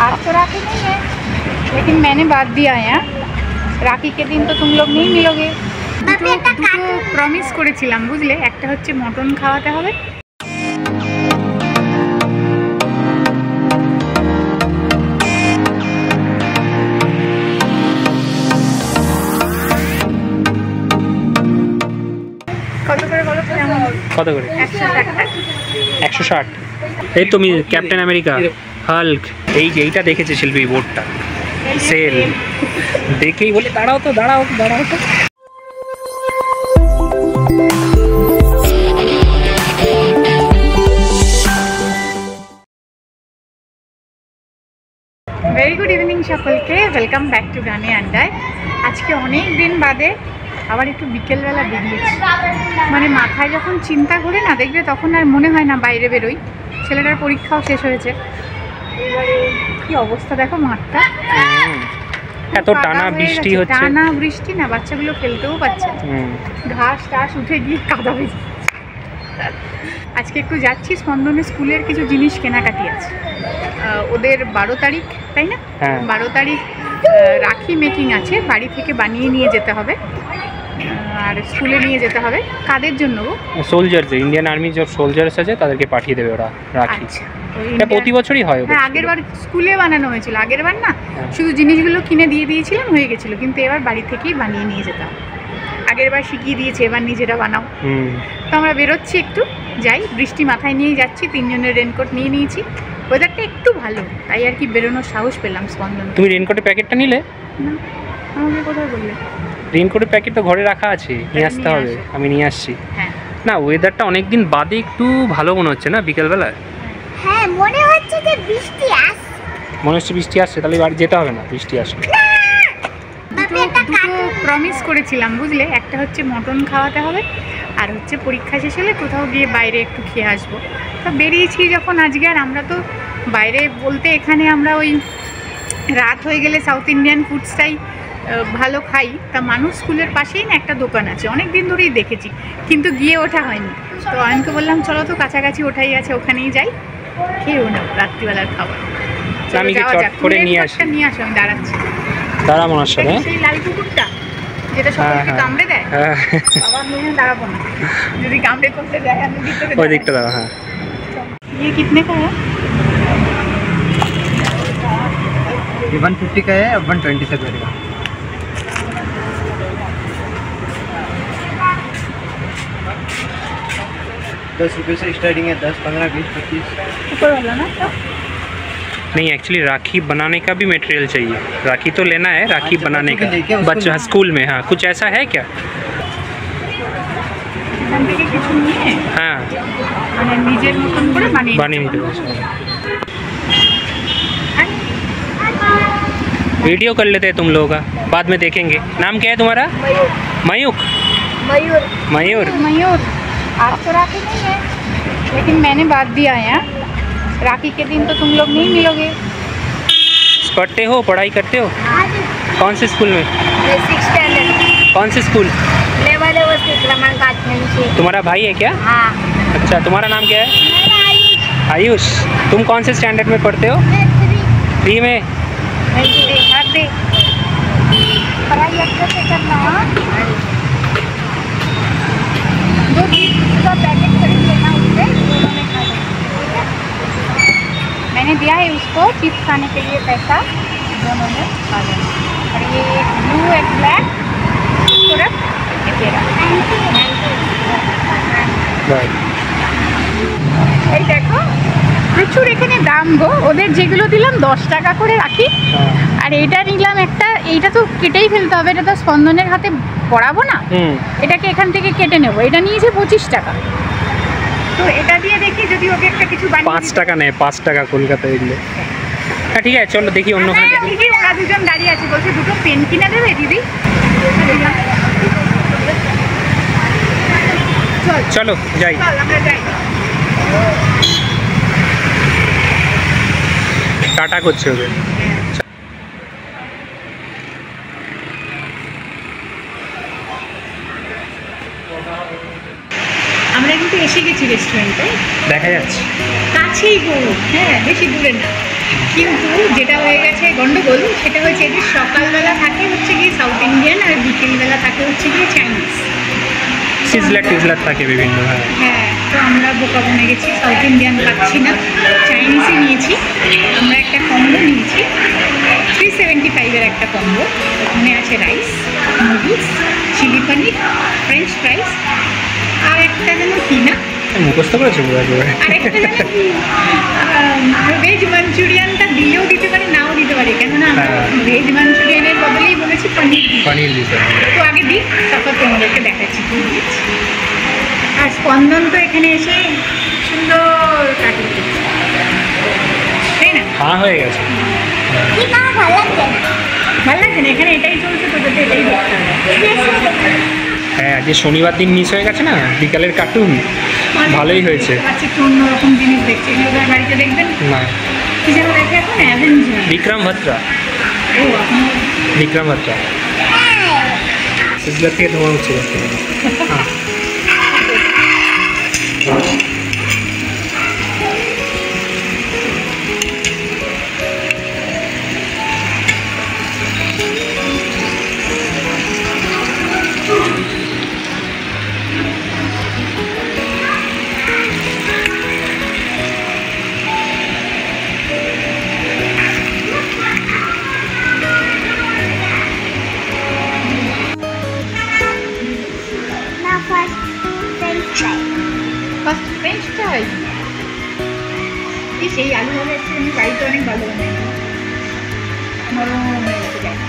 आज तो राखी नहीं है, लेकिन मैंने बात दिया है यहाँ राखी के दिन तो तुम लोग नहीं मिलोगे। দুটো প্রমিস করেছিলাম বুঝলে, একটা হচ্ছে মটন খাওয়াতে হবে, কত করে বলো তো? কত করে? 160। এই তুমি ক্যাপ্টেন আমেরিকা, হাল্ক, এই যে এইটা দেখেছে শিল্পী বোর্ডটা সেল দেখেই বলে দাঁড়াও তো দাঁড়াও দাঁড়াও তো। ভেরি গুড ইভিনিং সকলকে, ওয়েলকাম ব্যাক টু গানে আড্ডায়। আজকে অনেক দিন বাদে আবার একটু বিকেলবেলা বেরিয়েছি, মানে মাথায় যখন চিন্তা করে না দেখবে তখন আর মনে হয় না বাইরে বেরোই। ছেলেটার পরীক্ষাও শেষ হয়েছে, এবারে কি অবস্থা দেখো মাঠটা, এত টানা বৃষ্টি হচ্ছে, টানা বৃষ্টি না, বাচ্চাগুলো খেলতেও পাচ্ছে না, ঘাস টাস উঠে গিয়ে কাদা হয়ে। আজকে একটু যাচ্ছি স্পন্দনের স্কুলের কিছু জিনিস কেনাকাটি আছে, ওদের 12 তারিখ তাই না? 12 তারিখ রাখি মেকিং আছে, বাড়ি থেকে বানিয়ে নিয়ে যেতে হবে আর স্কুলে নিয়ে যেতে হবে। কাদের জন্য? সোলজার্স, ইন্ডিয়ান আর্মি যে সোলজার্স আছে তাদেরকে পাঠিয়ে দেবে ওরা রাখি। এটা প্রতি বছরই হয়। হ্যাঁ, আগের বার স্কুলে বানানো হয়েছিল, আগের বার না শুধু জিনিসগুলো কিনে দিয়ে দিয়েছিলাম হয়ে গেছিল, কিন্তু এবার বাড়ি থেকেই বানিয়ে নিয়ে যেতে হবে। আগের বার শিখিয়ে দিয়েছে, এবার নিজেরা বানাও। তো আমরা বেরোচ্ছি, একটু যাই, বৃষ্টি মাথায় নিয়েই যাচ্ছি, 3 জনের রেনকোট নিয়ে নিয়েছি, ওয়েদারটা একটু ভালো তাই আর কি বেরোনোর সাহস পেলাম। স্পন্দন, তুমি রেনকোটের প্যাকেটটা নিলে? না, আমাকে কোথায় বললে? রেনকোটের প্যাকেট তো ঘরে রাখা আছে, নিয়ে আসতে হবে, আমি নিয়ে আসছি। হ্যাঁ না, ওয়েদারটা অনেকদিন বাদে একটু ভালো মনে হচ্ছে না বিকেলবেলা? হ্যাঁ, মনে হচ্ছে যে বৃষ্টি আসছে, মনে হচ্ছে বৃষ্টি আসছে, তাহলে বাড়ি যেতে হবে না, বৃষ্টি আসবে। দুটো প্রমিস করেছিলাম বুঝলে, একটা হচ্ছে মটন খাওয়াতে হবে আর হচ্ছে পরীক্ষা শেষ হলে কোথাও গিয়ে বাইরে একটু খেয়ে আসবো। তো বেরিয়েছি যখন আজকে, আর আমরা তো বাইরে বলতে এখানে আমরা ওই রাত হয়ে গেলে সাউথ ইন্ডিয়ান ফুডসটাই ভালো খাই। তা মানুষ স্কুলের পাশেই না একটা দোকান আছে, অনেক দিন ধরেই দেখেছি কিন্তু গিয়ে ওঠা হয়নি। তো আমিকে বললাম চলো তো কাছাকাছি ওঠাই আছে, ওখানেই যাই, খেয়েও না রাত্রিবেলার খাবার। আমি চট করে নিয়ে আসি, আমি দাঁড়াচ্ছি, দাঁড়া মনে হচ্ছে সেই লাল কুকুরটা যেটা সকলকে কামড়ে দেয়, বাবা আমি দাঁড়াবো না, যদি কামড়ে করতে দেয় আমি ওই দিকটা দাঁড়া। হ্যাঁ, ये कितने का है? ये 150 का है, 120 से पड़ेगा। ₹10 से स्टार्टिंग है, 10, 15, 20, 25 ऊपर वाला ना? नहीं, एक्चुअली राखी बनाने का भी मटेरियल चाहिए, राखी तो लेना है, राखी बनाने का बच्चा स्कूल में। हाँ, कुछ ऐसा है क्या? हाँ, बानी नहीं तो वीडियो कर लेते हैं तुम लोगों का, बाद में देखेंगे। नाम क्या है तुम्हारा? मयूक। मयूर। मयूर। मयूर। आज तो राखी नहीं है, लेकिन मैंने बात दिया है यहाँ राखी के दिन तो तुम लोग नहीं मिलोगे। पढ़ते हो, पढ़ाई करते हो? कौन से स्कूल में? 6th standard. कौन से स्कूल? लेवल क्रमांक 8। तुम्हारा भाई है क्या? हाँ। अच्छा, तुम्हारा नाम क्या है? आयुष। तुम कौन से स्टैंडर्ड में पढ़ते हो? 3 में। पढ़ाई अच्छे से करना। जो चिप्स का पैकेट खरीद लेना उससे, दोनों में खा लेना। मैंने दिया है उसको चिप्स खाने के लिए पैसा, दोनों में खा लेना। और ये ब्लू एक ब्लैक पूरा तेरा। এই দেখো প্রচুর এখানে দাম গো, ওদের যেগুলো দিলাম 10 টাকা করে রাখি, আর এইটা নিলাম একটা, এইটা তো কেটেই ফেলতে হবে, এটা তো স্পন্দনের হাতে পড়াবো না, এটাকে এখান থেকে কেটে নেবো। এটা নিয়েছে 25 টাকা, তো এটা দিয়ে দেখি যদি ওকে একটা কিছু বানিয়ে। 5 টাকা নেই, 5 টাকা কলকাতায় এগুলো। হ্যাঁ ঠিক আছে, চলো দেখি অন্যখানে দেখি। দিদি ওরা দুজন দাঁড়িয়ে আছে, বলছে দুটো পেন কিনে দেবে দিদি। চলো যাই, আমরা যাই। টাটা করছে ওদের। আমরা কিন্তু এসে গেছি রেস্টুরেন্টে, দেখা যাচ্ছে কাছেই গো, হ্যাঁ বেশি দূরে না। কিন্তু যেটা হয়ে গেছে গন্ডগোল সেটা হচ্ছে এদের সকালবেলা থাকে হচ্ছে গিয়ে সাউথ ইন্ডিয়ান আর বিকেলবেলা থাকে হচ্ছে গিয়ে চাইনিজ। সিজলার টিজলার থাকে বিভিন্ন। হ্যাঁ, তো আমরা বোকা বনে গেছি, সাউথ ইন্ডিয়ান পাচ্ছি না, চাইনিজই নিয়েছি। আমরা একটা কম্বো নিয়েছি 375-এর একটা কম্বো। ওখানে আছে রাইস, নুডলস, চিলি পনির, ফ্রেঞ্চ ফ্রাইস, আর একটা যেন কি না, মুখস্থ করেছো আরেকটা যেন কি ভেজ মাঞ্চুরিয়ানটা দিলেও দিতে পারি, নাও দিতে পারি, কেননা আমরা ভেজ মাঞ্চুরিয়ানের বদলেই বলেছি পনির দিতে। তো আগে দিই, তারপর তোমাদেরকে দেখাচ্ছি কি দিয়েছি। আর স্পন্দন তো এখানে এসে সুন্দর কাটিয়ে দিচ্ছে, তাই না? হ্যাঁ, হয়ে গেছে। ভালো লাগছে না, এখানে এটাই চলছে, তো তোদের এটাই দেখতে হবে। হ্যাঁ, আজকে শনিবার দিন মিস হয়ে গেছে না বিকালের কার্টুন, ভালোই হয়েছে। আচ্ছা, একটু অন্যরকম জিনিস দেখছি, এগুলো বাড়িতে দেখবেন না, কি যেন দেখে এখন অ্যাভেঞ্জার। বিক্রম ভাত্রা, ও এখন বিক্রম ভাত্রা এগুলো থেকে ধোঁয়া হচ্ছে। হ্যাঁ, ফার্স্ট ফ্রেঞ্চ ফ্রাই। এই আলু ভাজা একটু আমি বাড়িতে অনেক ভালো বানাই, নরম হয়ে গেছে গায়ে।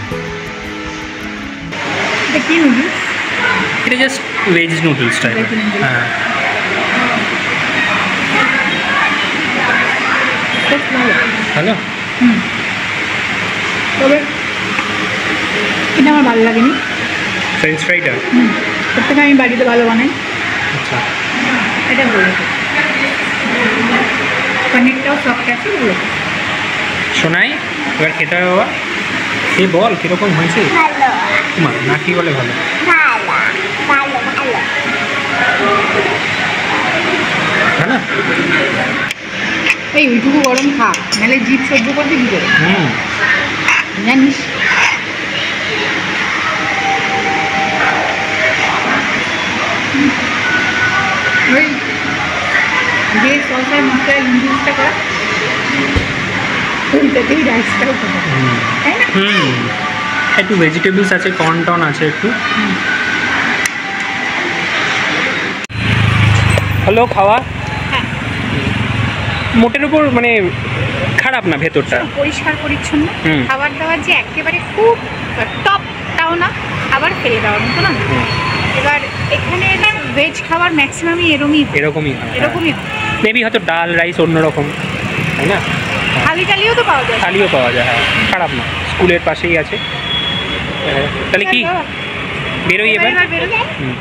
এটা কি নুডলস? এটা just veg noodles type. Veg noodles. হ্যাঁ, বেশ ভালো। ভালো। তবে এটা আমার ভালো লাগেনি। ফ্রেঞ্চ ফ্রাইটা ওর থেকে আমি বাড়িতে ভালো বানাই, আচ্ছা। এটা ভালো। পনিরটাও সফট আছে, ভালো। শোনাই এবার খেতে হবে বাবা। এই বল কীরকম হয়েছে? মা না কি বলে ভালো? ভালো। এই ওইটুকু গরম খা, নাহলে জিভ সহ্য করতে কী করে জানিস? ওই যে সসার মশলায় নুডলসটা করা, ওইটাতেই রাইসটাও করা, তাই না? একটু ভেজিটেবলস আছে, কর্ন টন আছে একটু। হলো খাওয়া হ্যাঁ, মোটের উপর মানে খারাপ না, ভেতরটা পরিষ্কার পরিচ্ছন্ন। হুম। খাবার দাবার যে একেবারে খুব টপ তাও না, আবার ফেলে দেওয়ার মতো না। এবার এখানে ভেজ খাবার ম্যাক্সিমামই এরকমই এরকমই মেবি হয়তো ডাল রাইস অন্যরকম, তাই না? থালি টালিও তো পাওয়া যায়, থালিও পাওয়া যায়। হ্যাঁ, খারাপ না, স্কুলের পাশেই আছে। তাহলে কি বেরোই এবার? বেরোই। হুম।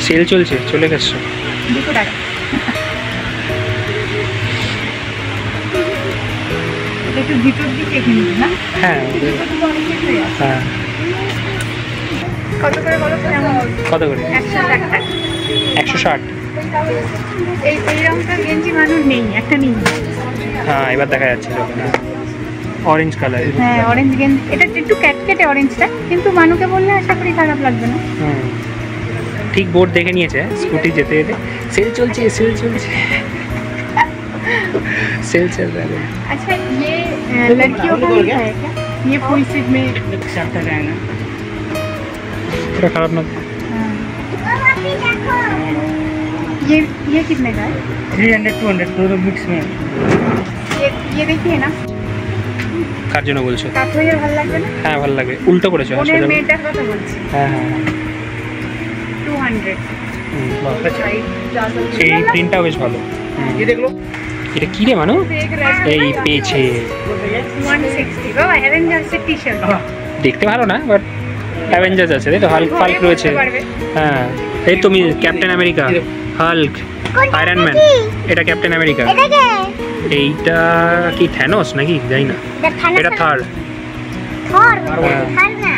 সেল চলছে, চলে গেছে। 200 টাকা। একটু ভিতর দিকে কিনবি না? হ্যাঁ, অনেক কিছু আছে। হ্যাঁ। কত করে বলো তো? যেমন কত করে? 160 টাকা। 160। এই রঙটার গেঞ্জি মানুষ নেই, একটা নেই। হ্যাঁ, এবার দেখা যাচ্ছে অরেঞ্জ কালার। হ্যাঁ, অরেঞ্জ গেঞ্জি, এটা একটু ক্যাটকেটে অরেঞ্জটা, কিন্তু মানুকে বললে আশা করি খারাপ লাগবে না। ঠিক বোর্ড দেখে নিয়েছে স্কুটি যেতে যেতে, সেল চলছে, সেল চলছে, सेल चल रहा है। अच्छा, ये लड़कियों का है क्या? ये फुल स्लीव में चलता रहेगा, थोड़ा खराब ना। ये कितने का है? 300-200 दोनों मिक्स में। ये देखिए ना, কার জন্য বলছো? কাঠুইয়ে ভালো লাগবে না? হ্যাঁ, ভালো লাগে। উল্টো করেছো? ওনের মেয়েটার কথা বলছি। হ্যাঁ হ্যাঁ, 200। এই প্রিন্টটাও বেশ ভালো। ये देख लो, এটা কি রে মানু? এই পেয়েছে 160 বাবা, অ্যাভেঞ্জার্সের টি-শার্ট। দেখতে ভালো না, বাট অ্যাভেঞ্জার্স আছে, তাই তো? হাল্ক ফাল্ক রয়েছে। হ্যাঁ, এই তুমি captain America, Hulk, iron man. এটা ক্যাপ্টেন আমেরিকা। এইটা কি থ্যানোস নাকি জানি না, এটা থার। থর, হ্যাঁ। থার না।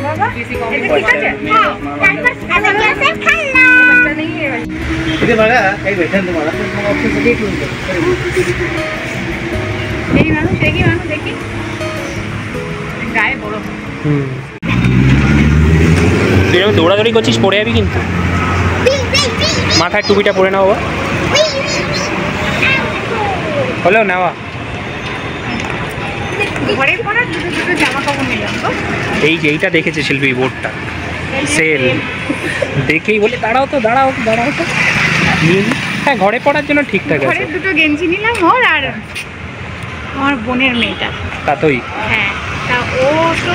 বাবা, এটা ঠিক আছে? বাচ্চা নেই এবার। इथे बघा काही भेटेल तुम्हाला तर मग ऑप्शन सगळे ठेवून द्या এই মানুষ দেখি গায়ে বড়। তুই এরকম দৌড়াদৌড়ি করছিস, পড়ে যাবি কিন্তু। মাথায় টুপিটা পরে নাও বাবা। হলো নেওয়া। ঘরে পরা দুটো জামা কাপড় নিলাম তো। এই যে এইটা দেখেছে শিল্পী বোর্ডটা, সেল দেখেই বলে দাঁড়াও তো। হ্যাঁ, ঘরে পড়ার জন্য ঠিকঠাক আছে। ঘরে দুটো গেঞ্জি নিলাম ওর আর আমার বোনের মেয়েটা। তাতই হ্যাঁ, তা ও তো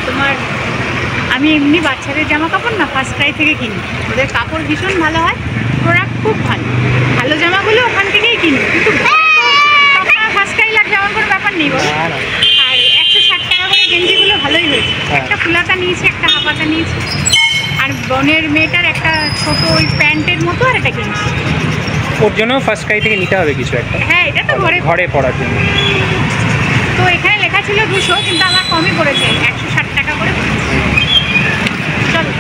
তোমার আমি এমনি বাচ্চাদের জামা কাপড় না ফার্স্ট ক্রাই থেকে কিনি। ওদের কাপড় ভীষণ ভালো হয়, প্রোডাক্ট খুব ভালো জামাগুলো ওখান থেকেই কিনি। কিন্তু ফার্স্ট ক্রাই লাগবে এমন কোনো ব্যাপার নেই বলো। আর 160 টাকা করে গেঞ্জিগুলো ভালোই হয়েছে। একটা ফুলাতা নিয়েছি, একটা হাফাতা নিয়েছি, আর বোনের মেয়েটার একটা ছোট ওই প্যান্টের মতো আর একটা গেঞ্জি। ওর জন্য ফার্স্ট ক্রাই থেকে নিতে হবে কিছু একটা। হ্যাঁ, এটা তো ঘরে পড়ার জন্য। তো এখানে লেখা ছিল 200, কিন্তু আমার কমই পড়েছে, 160 টাকা করে পড়েছে। চলো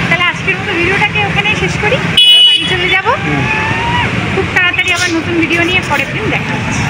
তাহলে আজকের মতো ভিডিওটাকে ওখানেই শেষ করি, বাড়ি চলে যাব। খুব তাড়াতাড়ি আবার নতুন ভিডিও নিয়ে পরের দিন দেখা হচ্ছে।